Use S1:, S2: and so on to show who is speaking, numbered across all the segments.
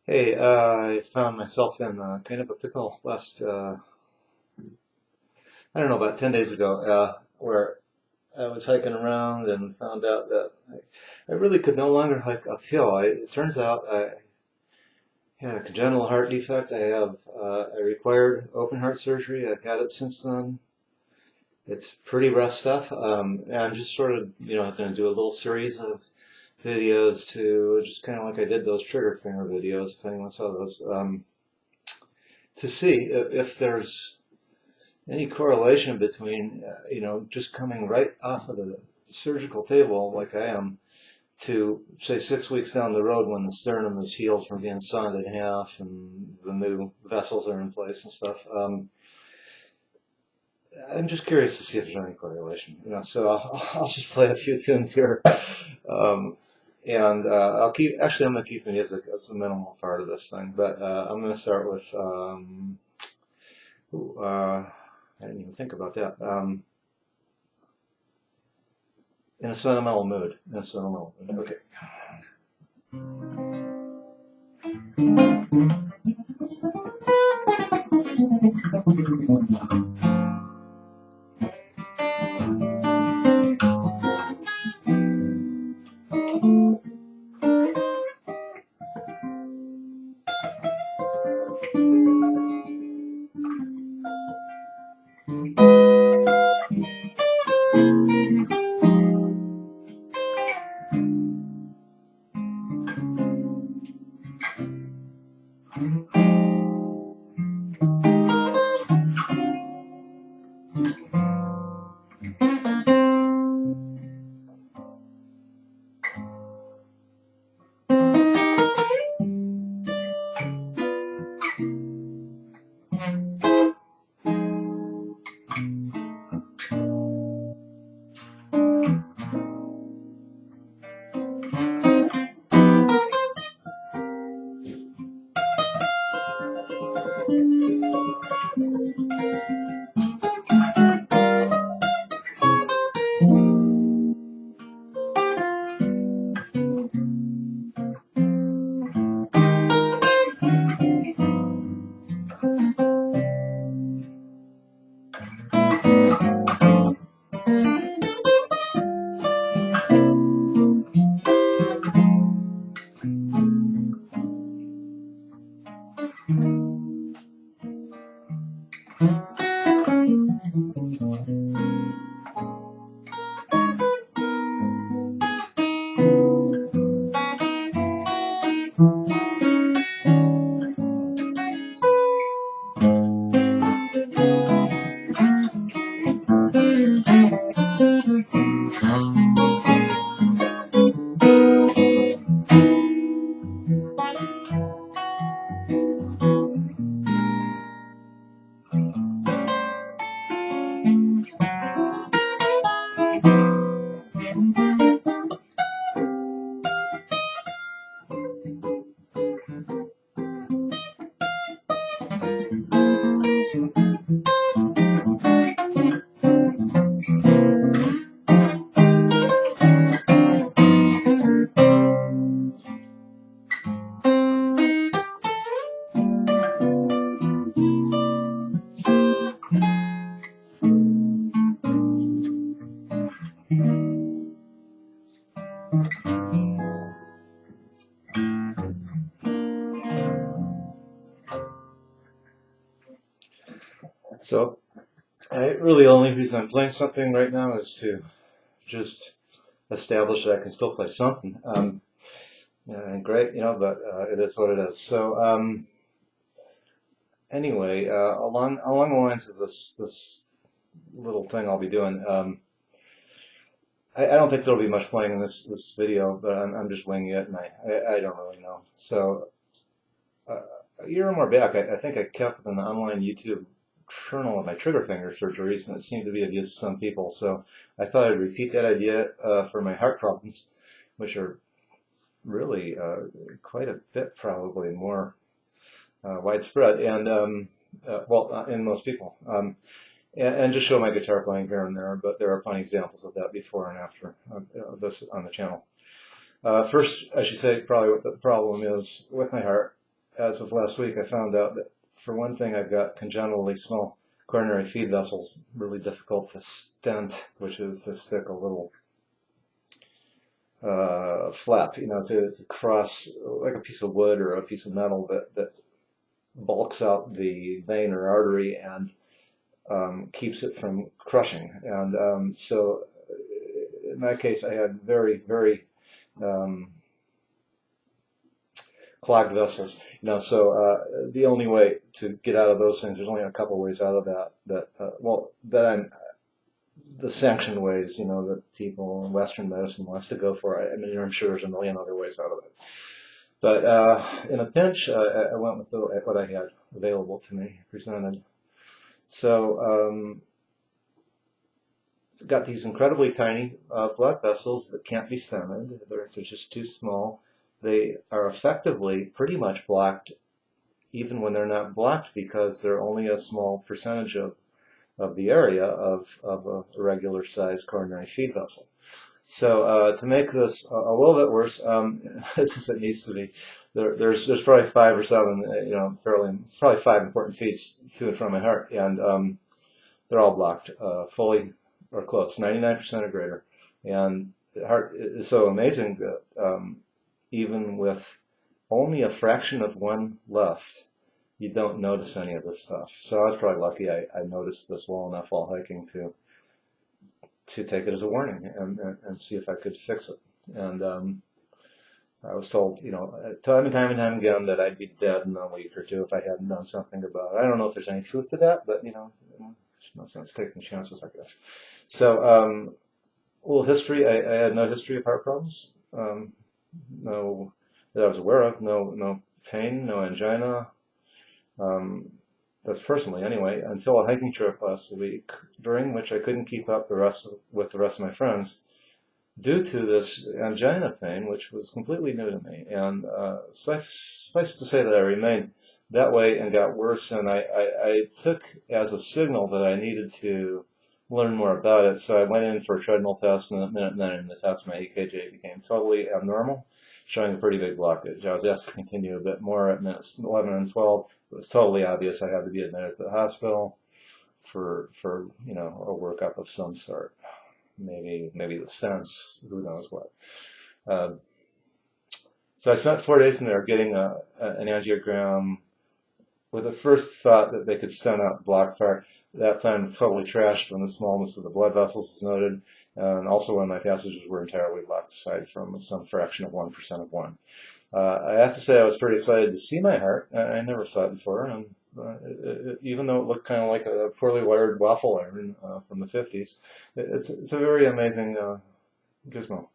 S1: Hey, I found myself in kind of a pickle I don't know, about 10 days ago, where I was hiking around and found out that I really could no longer hike uphill. It turns out I had a congenital heart defect. I required open heart surgery. I've had it since then. It's pretty rough stuff. And I'm just sort of, going to do a little series of videos to just kind of like I did those trigger finger videos, if anyone saw those, to see if there's any correlation between, just coming right off of the surgical table like I am to, say, 6 weeks down the road when the sternum is healed from being sawed in half and the new vessels are in place and stuff. I'm just curious to see if there's any correlation. So I'll just play a few tunes here. Um, and I'm going to keep the music. That's the minimal part of this thing. But I'm going to start with, ooh, I didn't even think about that. In a sentimental mood. In a sentimental mood. Okay. So the only reason I'm playing something right now is to just establish that I can still play something. And great, but it is what it is. So anyway, along the lines of this little thing I'll be doing, I don't think there'll be much playing in this video, but I'm just winging it, and I don't really know. So uh, a year or more back, I think I kept an online YouTube journal of my trigger finger surgeries, and it seemed to be of use to some people. So I thought I'd repeat that idea for my heart problems, which are really quite a bit probably more widespread, and in most people. And just show my guitar playing here and there, but there are plenty of examples of that before and after this on the channel. First, I should say probably what the problem is with my heart. As of last week, I found out that for one thing, I've got congenitally small coronary feed vessels, really difficult to stent, which is to stick a little flap, to cross like a piece of wood or a piece of metal that bulks out the vein or artery and keeps it from crushing. And so in that case, I had very, very clogged vessels. So the only way to get out of those things, there's only a couple ways out of the sanctioned ways, that people in Western medicine wants to go for. I mean, I'm sure there's a million other ways out of it. But in a pinch, I went with what I had available to me, presented. So it's got these incredibly tiny blood vessels that can't be stented. They're just too small. They are effectively pretty much blocked, even when they're not blocked, because they're only a small percentage of the area of a regular sized coronary feed vessel. So to make this a little bit worse, as if it needs to be, there's probably 5 or 7, probably 5 important feeds to and from my heart, and they're all blocked, fully or close, 99% or greater. And the heart is so amazing that even with only a fraction of one left, you don't notice any of this stuff. So I was probably lucky I noticed this well enough while hiking to take it as a warning and see if I could fix it. And I was told, time and time again that I'd be dead in a week or two if I hadn't done something about it. I don't know if there's any truth to that, but, there's no sense taking chances, I guess. So, a little history. I had no history of heart problems. No, that I was aware of. No pain, no angina. That's personally anyway, until a hiking trip last week, during which I couldn't keep up with the rest of my friends due to this angina pain, which was completely new to me. And suffice to say that I remained that way and got worse, and I took as a signal that I needed to learn more about it. So I went in for a treadmill test, and a minute then the test, my EKG became totally abnormal, showing a pretty big blockage. I was asked to continue a bit more at minutes 11 and 12. It was totally obvious I had to be admitted to the hospital for a workup of some sort. Maybe the stents, who knows what. So I spent 4 days in there getting an angiogram with the first thought that they could stent out blocked part. That plan was totally trashed when the smallness of the blood vessels was noted, and also when my passages were entirely blocked aside from some fraction of 1% of one. I have to say I was pretty excited to see my heart. I never saw it before, and even though it looked kind of like a poorly wired waffle iron from the 50s, it's a very amazing gizmo.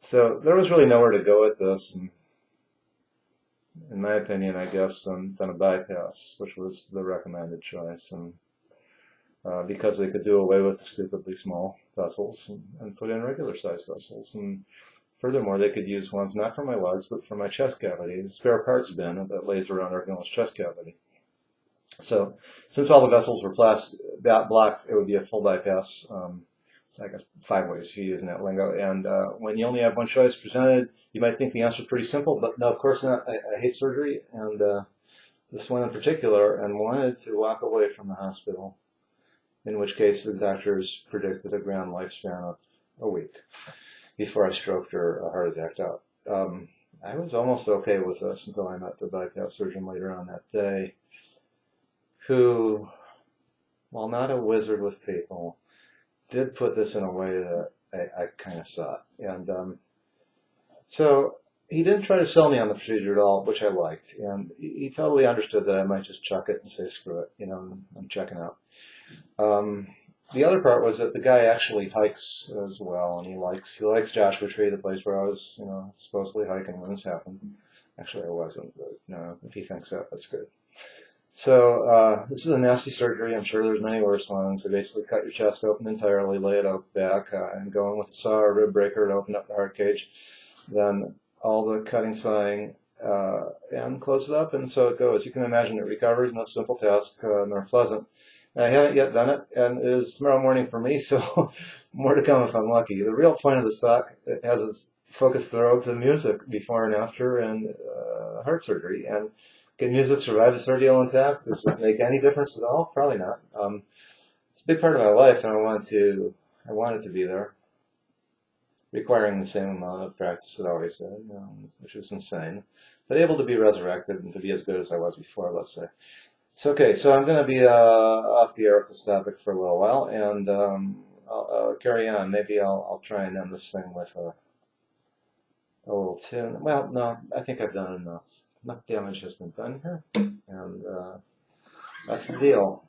S1: So there was really nowhere to go with this, and in my opinion, I guess, than a bypass, which was the recommended choice, and because they could do away with the stupidly small vessels and put in regular sized vessels. And furthermore, they could use ones not for my legs, but for my chest cavity, the spare parts bin that lays around Argonau's chest cavity. So, since all the vessels were blocked, it would be a full bypass. I guess 5 ways if you use that lingo. And when you only have one choice presented, you might think the answer is pretty simple, but no, of course not. I hate surgery, and this one in particular, and wanted to walk away from the hospital, in which case the doctors predicted a grand lifespan of a week before I stroked or a heart attack out. I was almost okay with this until I met the bypass surgeon later on that day, who, while not a wizard with people, did put this in a way that I kind of saw it. And so he didn't try to sell me on the procedure at all, which I liked. And he totally understood that I might just chuck it and say, screw it, I'm checking out. The other part was that the guy actually hikes as well, and he likes Joshua Tree, the place where I was, supposedly hiking when this happened. Actually, I wasn't, but if he thinks that, that's good. So this is a nasty surgery. I'm sure there's many worse ones. They basically cut your chest open entirely, lay it out back, and go in with a saw or rib breaker to open up the heart cage. Then all the cutting, sawing, and close it up, and so it goes. You can imagine it recovers. No simple task, nor pleasant. I haven't yet done it, and it is tomorrow morning for me, so more to come if I'm lucky. The real point of this talk has its focus the music before and after, and heart surgery. And can music survive a surgery intact? Does it make any difference at all? Probably not. It's a big part of my life, and I want it to be there, requiring the same amount of practice that I always did, which is insane. But able to be resurrected and to be as good as I was before, let's say. It's okay. So I'm going to be off the air with this topic for a little while, and I'll carry on. Maybe I'll try and end this thing with a little tune. Well, no, I think I've done enough. Enough damage has been done here, and that's the deal.